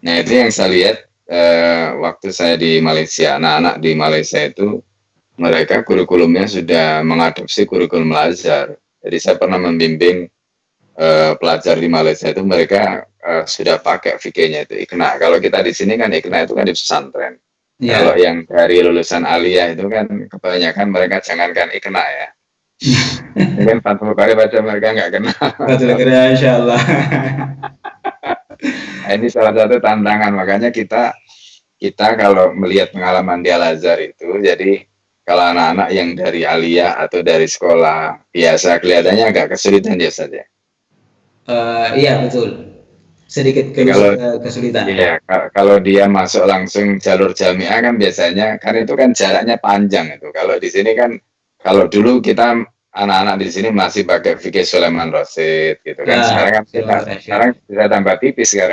Nah itu yang saya lihat waktu saya di Malaysia, anak-anak di Malaysia itu mereka kurikulumnya sudah mengadopsi kurikulum Al-Azhar. Jadi saya pernah membimbing pelajar di Malaysia itu mereka sudah pakai fikihnya itu Iqna. Kalau kita di sini kan Iqna itu kan di pesantren. Kalau Ya, yang dari lulusan aliyah itu kan kebanyakan mereka jangankan Iqna ya. Mungkin Fathul Qorib baca mereka nggak kenal. betul kira insya Allah. Nah, ini salah satu tantangan. Makanya kita kalau melihat pengalaman di Al-Azhar itu, jadi kalau anak-anak yang dari aliyah atau dari sekolah biasa kelihatannya agak kesulitan dia saja. Iya betul, sedikit Jadi kalau kesulitan. ya kalau dia masuk langsung jalur jamiah kan biasanya kan itu kan jaraknya panjang itu. Kalau di sini kan kalau dulu kita anak-anak di sini masih pakai fikih Sulaiman Rasyid gitu kan. Ya, Sekarang kan kita Sulaiman Rasyid. sekarang bisa tambah tipis sekarang.